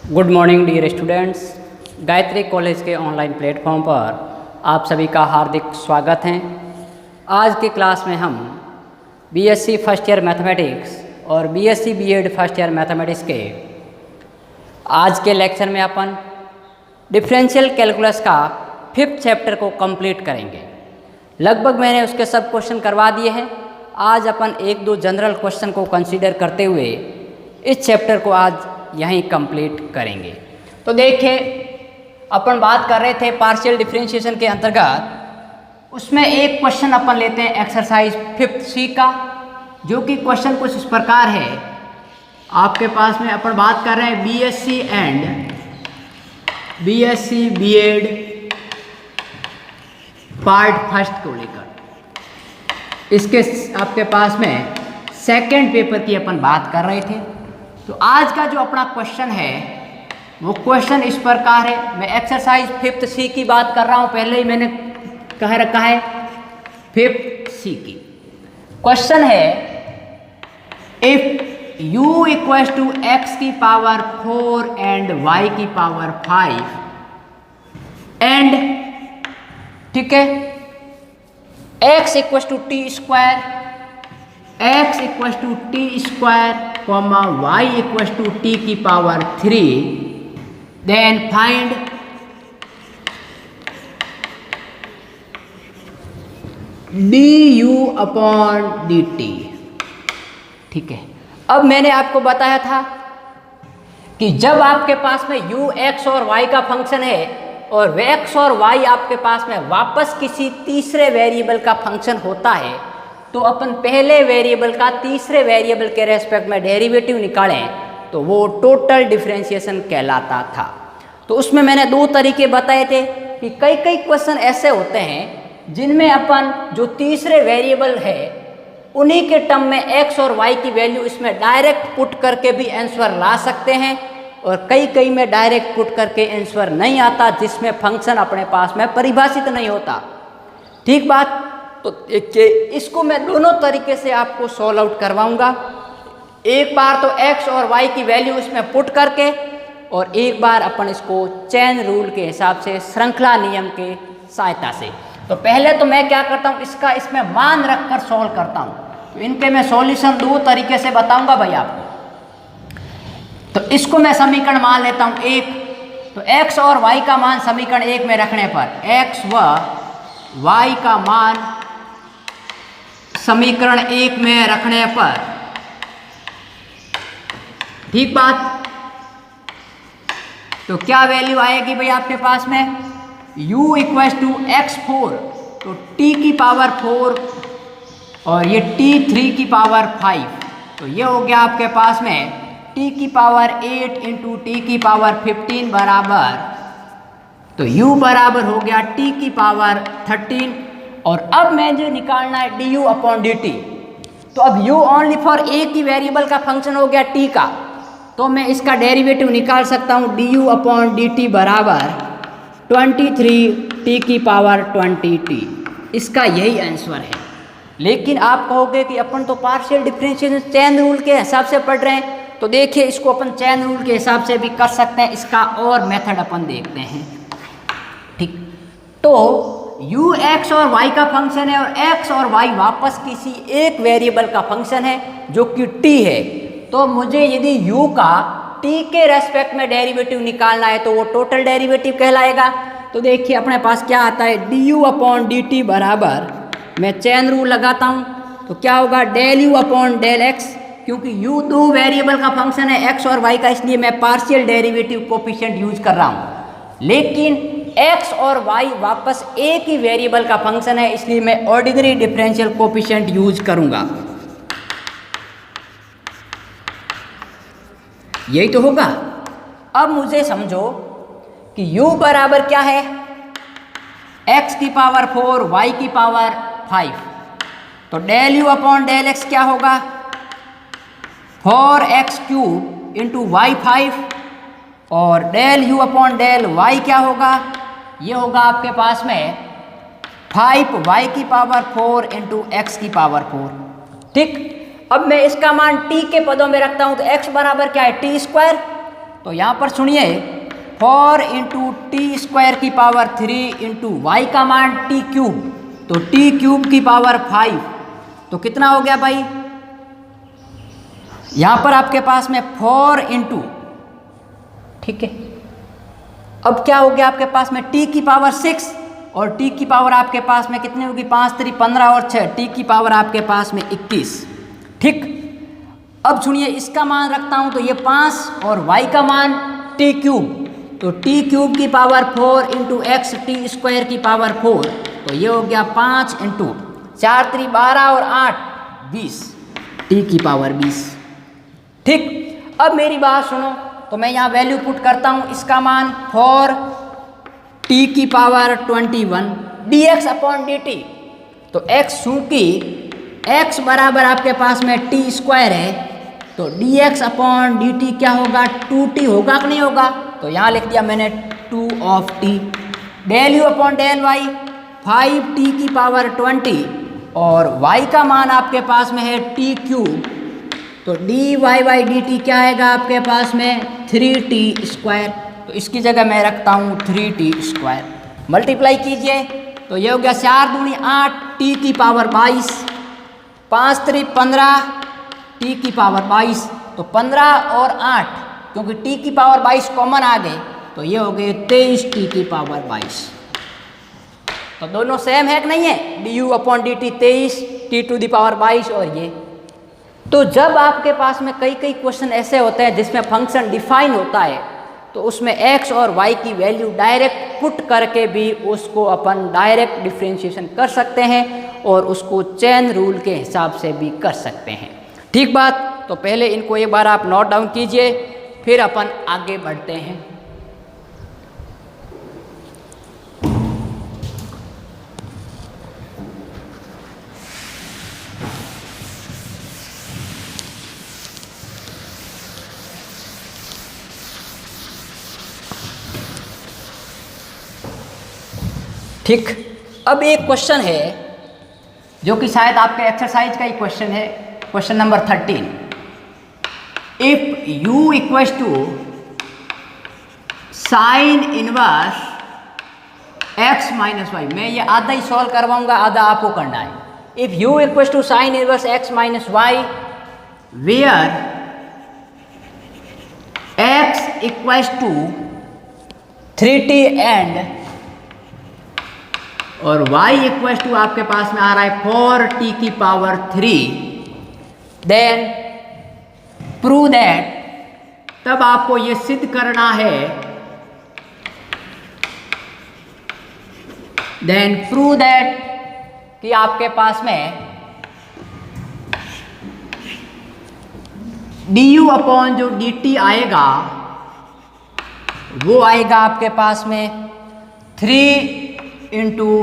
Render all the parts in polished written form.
Good morning dear students. Gayatri college के online platform पर आप सभी का हार्दिक स्वागत है। आज की क्लास में हम बीएससी फर्स्ट ईयर मैथमेटिक्स और BSc BEd first year mathematics के आज के लेक्चर में अपन डिफरेंशियल कैलकुलस का 5th चैप्टर को कंप्लीट करेंगे। लगभग मैंने उसके सब क्वेश्चन करवा दिए हैं। आज अपन एक दो जनरल क्वेश्चन को कंसीडर करते हुए इस चैप्टर को आज यहीं कंप्लीट करेंगे। तो देखिए, अपन बात कर रहे थे पार्शियल डिफरेंशिएशन के अंतर्गत। उसमें एक क्वेश्चन अपन लेते हैं एक्सरसाइज 5th सी का, जो कि क्वेश्चन कुछ इस प्रकार है। आपके पास में अपन बात कर रहे हैं BSc and BSc BEd part first को लेकर। इसके आपके पास में सेकंड पेपर की अपन बात कर रहे थे। तो आज का जो अपना क्वेश्चन है वो क्वेश्चन इस प्रकार है। मैं एक्सरसाइज 5th सी की बात कर रहा हूँ, पहले ही मैंने कह रखा है 5th सी की। क्वेश्चन है if u equals to x की पावर 4 एंड y की पावर 5 एंड, ठीक है, x equals to t square, x equals to t square comma y equals to t की power 3, then find du upon dt। ठीक है, अब मैंने आपको बताया था कि जब आपके पास में u x और y का फंक्शन है और वे x और y आपके पास में वापस किसी तीसरे वेरिएबल का फंक्शन होता है, तो अपन पहले वेरिएबल का तीसरे वेरिएबल के रेस्पेक्ट में डेरिवेटिव निकालें तो वो टोटल डिफरेंशिएशन कहलाता था। तो उसमें मैंने दो तरीके बताए थे कि कई क्वेश्चन ऐसे होते हैं जिनमें अपन जो तीसरे वेरिएबल है उन्हीं के टर्म में x और y की वैल्यू इसमें डायरेक्ट पुट करके भी आंसर ला सकते हैं, और कई में डायरेक्ट पुट करके आंसर नहीं आता, जिसमें फंक्शन अपने पास में परिभाषित नहीं होता। ठीक बात। तो इसको मैं दोनों तरीके से आपको सॉल्व आउट करवाऊंगा। एक बार तो x और y की वैल्यू इसमें पुट करके, और एक बार अपन इसको चेन रूल के हिसाब से, श्रृंखला नियम के सहायता से। तो पहले तो मैं क्या करता हूँ, इसका इसमें मान रखकर सॉल्व करता हूँ। तो इनके मैं सॉल्यूशन दो तरीके से बताऊंगा भाई आपको। तो इसको मैं समीकरण मान लेता हूँ एक। तो x और y का मान समीकरण एक में रखने पर, x व y का मान समीकरण एक में रखने पर, ठीक बात, तो क्या वैल्यू आएगी भाई आपके पास में, u इक्वल्स टू x4, तो t की पावर 4 और ये t3 की पावर 5, तो ये हो गया आपके पास में t की पावर 8 इंटू टी की पावर 15 बराबर, तो u बराबर हो गया t की पावर 13। और अब मैं जो निकालना है du अपॉन dt, तो अब u ओनली फॉर a की वेरिएबल का फंक्शन हो गया t का, तो मैं इसका डेरिवेटिव निकाल सकता हूँ du अपॉन dt बराबर 23 t की पावर 20t। इसका यही आंसर है। लेकिन आप कहोगे कि अपन तो पार्शियल डिफरेंशिएशन चेन रूल के हिसाब से पढ़ रहे हैं, तो देखिए इसको अपन चेन रूल के हिसाब से भी कर सकते हैं। इसका और मेथड अपन देखते हैं। ठीक, तो u x और y का फंक्शन है और x और y वापस किसी एक वेरिएबल का फंक्शन है जो कि t है। तो मुझे यदि u का t के रेस्पेक्ट में डेरिवेटिव निकालना है तो वो टोटल डेरिवेटिव कहलाएगा। तो देखिए अपने पास क्या आता है, du अपॉन dt बराबर, मैं चेन रूल लगाता हूँ तो क्या होगा, del u upon del x, क्योंकि u दो वेरिएबल का फंक्शन है x और y का, इसलिए मैं पार्शियल डेरिवेटिव कोफिशिएंट यूज कर रहा हूँ। लेकिन x और y वापस एक ही वेरिएबल का फंक्शन है, इसलिए मैं ऑर्डिनरी डिफरेंशियल कोफिशिएंट यूज करूंगा। यही तो होगा। अब मुझे समझो कि u बराबर क्या है, x की पावर 4 y की पावर 5, तो del u upon del x क्या होगा, 4x क्यूब इंटू वाई 5, और del u upon del y क्या होगा, ये होगा आपके पास में 5y की पावर 4 इंटू एक्स की पावर 4। ठीक, अब मैं इसका मान t के पदों में रखता हूं तो x बराबर क्या है, टी स्क्वायर, तो यहाँ पर सुनिए 4 इंटू टी स्क्वायर की पावर 3 इंटू वाई का मान टी क्यूब, तो टी क्यूब की पावर 5, तो कितना हो गया भाई, यहाँ पर आपके पास में 4 इंटू, ठीक है। अब क्या हो गया आपके पास में t की पावर 6 और t की पावर आपके पास में कितनी होगी, 5 3 15 और 6, t की पावर आपके पास में 21, ठीक। अब सुनिए इसका मान रखता हूं तो ये 5 और y का मान t क्यूब, तो t क्यूब की power 4 into x T square की पावर 4, तो ये हो गया 5 इंटू 4 3 12 और 8 20, t की पावर 20, ठीक। अब मेरी बात सुनो, तो मैं यहाँ वैल्यू पुट करता हूँ, इसका मान 4 t की पावर 21 dx अपॉन dt, तो x चूँकि x बराबर आपके पास में t स्क्वायर है, तो dx अपॉन dt क्या होगा, 2t होगा कि नहीं होगा, तो यहाँ लिख दिया मैंने 2 of t, del U upon del y 5t की पावर 20 और y का मान आपके पास में है t क्यूब, तो dy बाई dt क्या आएगा आपके पास में 3t स्क्वायर, तो इसकी जगह मैं रखता हूँ 3t स्क्वायर, मल्टीप्लाई कीजिए तो ये हो गया 4 दूनी 8 t की पावर 22, 5 3 15 t की पावर 22, तो 15 और 8 क्योंकि t की पावर 22 कॉमन आ गए, तो ये हो गए 23 t की पावर 22, तो दोनों सेम है कि नहीं है, du upon dt 23 t to the power 22 और ये। तो जब आपके पास में कई क्वेश्चन ऐसे होते हैं जिसमें फंक्शन डिफाइन होता है, तो उसमें x और y की वैल्यू डायरेक्ट पुट करके भी उसको अपन डायरेक्ट डिफ्रेंशिएशन कर सकते हैं और उसको चेन रूल के हिसाब से भी कर सकते हैं, ठीक बात। तो पहले इनको एक बार आप नोट डाउन कीजिए, फिर अपन आगे बढ़ते हैं। ठीक, अब एक क्वेश्चन है जो कि शायद आपके एक्सरसाइज का ही क्वेश्चन है, question number 13। If u equals to sine inverse x minus Y, मैं ये आधा ही सॉल्व करवाऊंगा, आधा आपको करना है। If u equals to sine inverse x minus Y where x equals to 3t and और y इक्वल टू आपके पास में आ रहा है 4t की पावर 3, देन प्रूव दैट, तब आपको ये सिद्ध करना है, देन प्रूव दैट कि आपके पास में du अपॉन जो dt आएगा वो आएगा आपके पास में 3 इंटू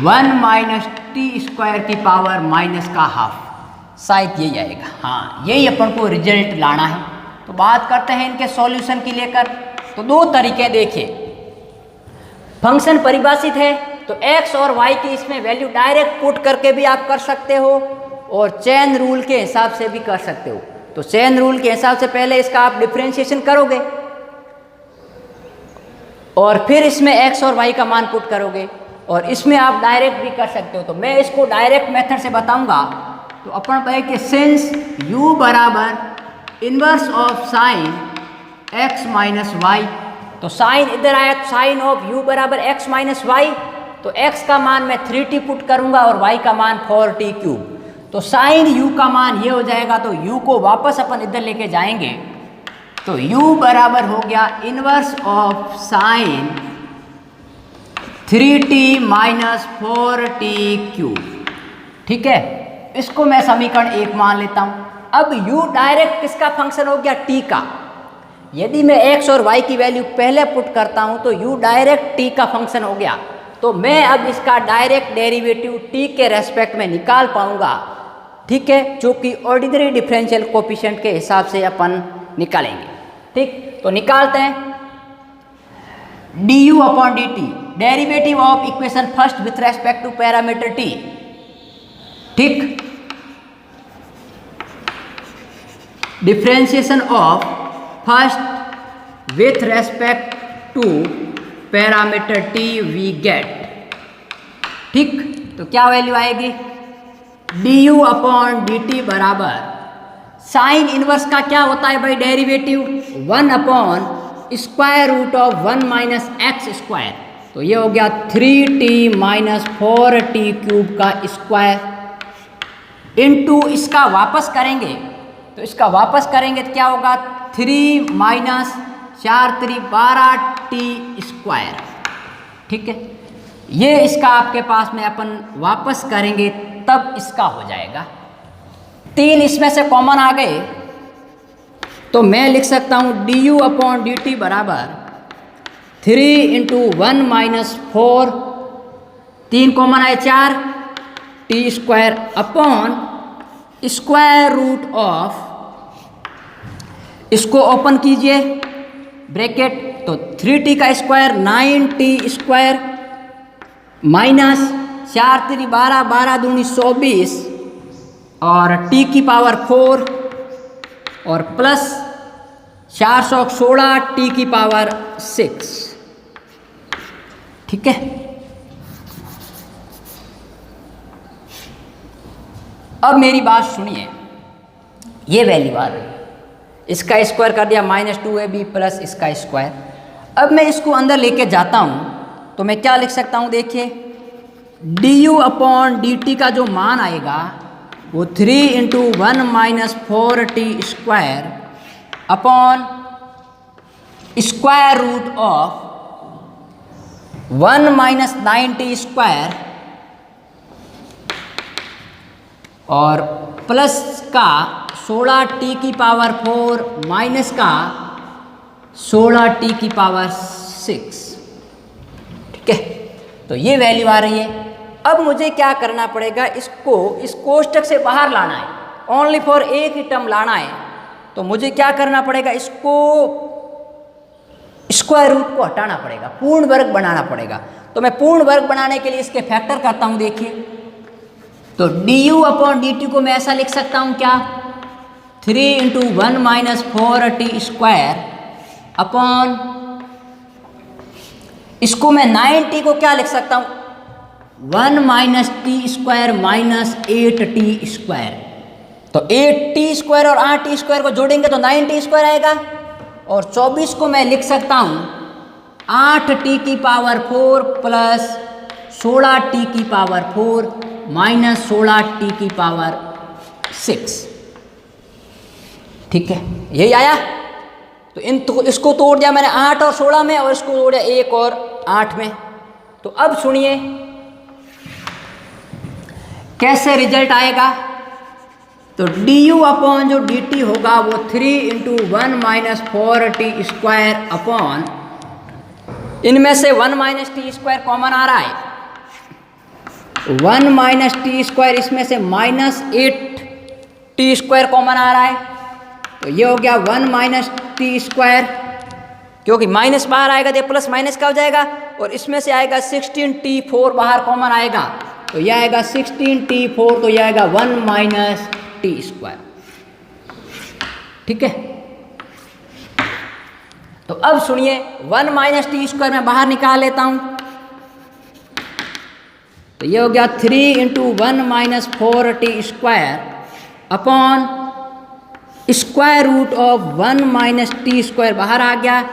1 माइनस टी स्क्वायर की पावर माइनस का हाफ, शायद यही आएगा, हाँ यही अपन को रिजल्ट लाना है। तो बात करते हैं इनके सॉल्यूशन की लेकर। तो दो तरीके देखिए, फंक्शन परिभाषित है तो x और y की इसमें वैल्यू डायरेक्ट पुट करके भी आप कर सकते हो और चेन रूल के हिसाब से भी कर सकते हो। तो चेन रूल के हिसाब से पहले इसका आप डिफरेंशिएशन करोगे और फिर इसमें x और y का मान पुट करोगे और इसमें आप डायरेक्ट भी कर सकते हो। तो मैं इसको डायरेक्ट मेथड से बताऊंगा। तो अपन कहें कि सिंस u बराबर inverse of sine x minus Y, तो साइन इधर आया, साइन ऑफ u बराबर x माइनस वाई, तो x का मान मैं 3t पुट करूंगा और y का मान 4t क्यूब। तो साइन u का मान ये हो जाएगा, तो u को वापस अपन इधर लेके जाएंगे, तो u बराबर हो गया inverse of sign 3t minus 4t cube. ठीक है, इसको मैं समीकरण 1 मान लेता हूं। अब u डायरेक्ट किसका फंक्शन हो गया? t का। यदि मैं x और y की वैल्यू पहले पुट करता हूं तो u डायरेक्ट t का फंक्शन हो गया। तो मैं अब इसका डायरेक्ट डेरिवेटिव t के रेस्पेक्ट में निकाल पाऊंगा। ठीक है, जो कि ऑर्डिनरी डिफरेंशियल कोफिशिएंट के हिसाब से अपन निकालेंगे। ठीक, तो निकालते हैं। du upon dt, derivative of equation first with respect to parameter t। ठीक, differentiation of first with respect to parameter T we get. ठीक, तो क्या वैल्यू आएगी? du अपॉन डी टी बराबर साइन इनवर्स का क्या होता है भाई derivative? 1 upon square root of 1 minus X square. तो ये हो गया 3t माइनस 4t क्यूब का स्क्वायर इंटू इसका वापस करेंगे, तो इसका वापस करेंगे तो क्या होगा? 3 माइनस 4 3 12t स्क्वायर। ठीक है, ये इसका आपके पास में अपन वापस करेंगे तब इसका हो जाएगा। 3 इसमें से कॉमन आ गए तो मैं लिख सकता हूँ du अपॉन डी टी बराबर 3 इंटू 1 माइनस 4, 3 कॉमन आए 4 T square upon square root of, इसको ओपन कीजिए ब्रैकेट, तो 3t का स्क्वायर 9t स्क्वायर माइनस 4 3 12 12 दूनी 24 और t की पावर 4 और प्लस 416 t की पावर 6। ठीक है, अब मेरी बात सुनिए, ये वैल्यू आ रही है, इसका स्क्वायर कर दिया -2ab प्लस इसका स्क्वायर। अब मैं इसको अंदर लेके जाता हूँ तो मैं क्या लिख सकता हूँ? देखिए du अपॉन डी टी का जो मान आएगा वो 3 into 1 minus 4t square upon square root of 1 minus 9t square और प्लस का 16t की पावर 4 माइनस का 16t की पावर 6। ठीक है, तो ये वैल्यू आ रही है। अब मुझे क्या करना पड़ेगा? इसको इस कोष्टक से बाहर लाना है, ओनली फॉर एक ही टर्म लाना है। तो मुझे क्या करना पड़ेगा? इसको स्क्वायर रूट को हटाना पड़ेगा, पूर्ण वर्ग बनाना पड़ेगा। तो मैं पूर्ण वर्ग बनाने के लिए इसके फैक्टर करता हूँ। देखिए, तो du अपॉन डी टी को मैं ऐसा लिख सकता हूँ क्या? 3 into 1 minus 4t square upon, इसको मैं 9t को क्या लिख सकता हूँ? 1 minus T square minus 8t square. तो 8t स्क्वायर और 8t स्क्वायर को जोड़ेंगे तो 9t स्क्वायर आएगा। और 24 को मैं लिख सकता हूँ 8t की पावर 4 प्लस 16t की पावर 4 माइनस 16t की पावर 6। ठीक है, यही आया। तो इसको तोड़ दिया मैंने 8 और 16 में, और इसको तोड़ दिया 1 और 8 में। तो अब सुनिए कैसे रिजल्ट आएगा। तो du अपॉन जो dt होगा वो 3 into 1 minus 4t square upon, इनमें से 1 माइनस टी स्क्वायर कॉमन आ रहा है, 1 माइनस टी स्क्वायर, इसमें से माइनस 8t स्क्वायर कॉमन आ रहा है। तो ये हो गया 1 माइनस टी स्क्वायर, क्योंकि माइनस बाहर आएगा तो प्लस माइनस का हो जाएगा, और इसमें से आएगा 16t4 बाहर कॉमन आएगा, तो यह आएगा 16t4, तो यह आएगा 1 माइनस टी स्क्वायर। ठीक है, तो अब सुनिए 1 माइनस टी स्क्वायर मैं बाहर निकाल लेता हूं। तो ये हो गया 3 into 1 minus 4t square upon square root of 1 minus T square बाहर आ गया,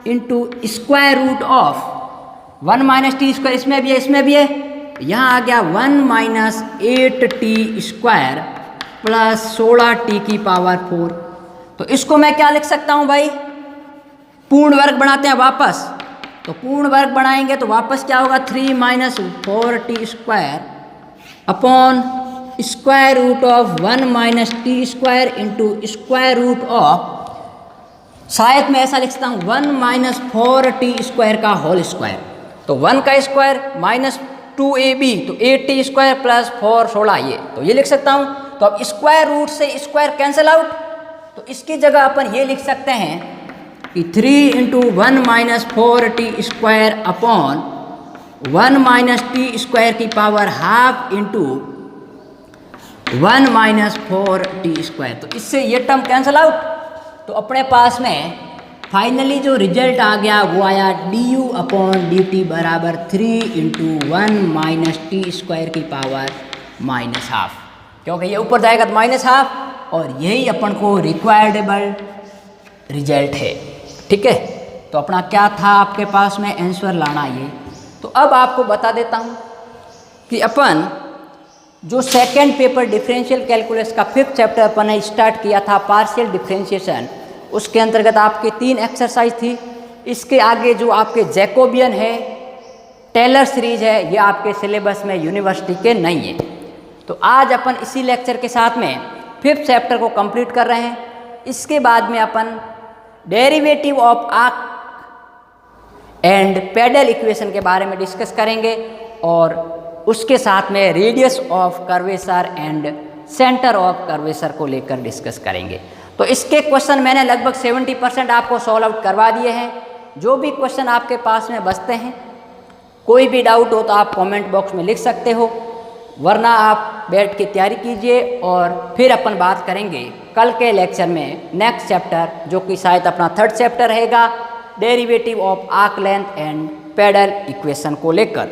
into square root of 1 minus T square, इसमें भी है इसमें भी है, यहाँ आ गया 1 minus 8t square plus 16t की पावर 4। तो इसको मैं क्या लिख सकता हूँ भाई? पूर्ण वर्ग बनाते हैं वापस। तो पूर्ण वर्ग बनाएंगे तो वापस क्या होगा? 3 minus 4t square upon square root of 1 minus T square into square root of, शायद मैं ऐसा लिख सकता हूँ 1 माइनस 4t स्क्वायर का होल स्क्वायर। तो 1 का स्क्वायर माइनस 2ab, तो 8t स्क्वायर प्लस 4 16, ये तो ये लिख सकता हूँ। तो अब स्क्वायर रूट से स्क्वायर कैंसिल आउट, तो इसकी जगह अपन ये लिख सकते हैं कि 3 into 1 minus 4t square upon 1 minus T square की power half into 1 minus 4t square. तो इससे ये टर्म कैंसिल आउट, तो अपने पास में फाइनली जो रिजल्ट आ गया वो आया du/dt बराबर 3 × 1 - t² की पावर -½ क्योंकि ये ऊपर जाएगा तो -½ और यही अपन को रिक्वायर्डेबल रिजल्ट है। ठीक है, तो अपना क्या था आपके पास में आंसर लाना ये। तो अब आपको बता देता हूँ कि अपन जो सेकंड पेपर डिफरेंशियल कैलकुलस का 5th चैप्टर अपन ने स्टार्ट किया था पार्शियल डिफरेंशिएशन, उसके अंतर्गत आपके 3 एक्सरसाइज थी। इसके आगे जो आपके जैकोबियन है, टेलर सीरीज है, ये आपके सिलेबस में यूनिवर्सिटी के नहीं है। तो आज अपन इसी लेक्चर के साथ में 5th चैप्टर को कंप्लीट कर रहे हैं। इसके बाद में अपन derivative of arc and pedal equation के बारे में डिस्कस करेंगे और उसके साथ में radius of curvature and centre of curvature को लेकर डिस्कस करेंगे। तो इसके क्वेश्चन मैंने लगभग 70% आपको सॉल्व आउट करवा दिए हैं। जो भी क्वेश्चन आपके पास में बचते हैं, कोई भी डाउट हो तो आप कमेंट बॉक्स में लिख सकते हो, वरना आप बैठ के तैयारी कीजिए और फिर अपन बात करेंगे कल के लेक्चर में नेक्स्ट चैप्टर, जो कि शायद अपना 3rd चैप्टर रहेगा, derivative of arc length and pedal equation को लेकर।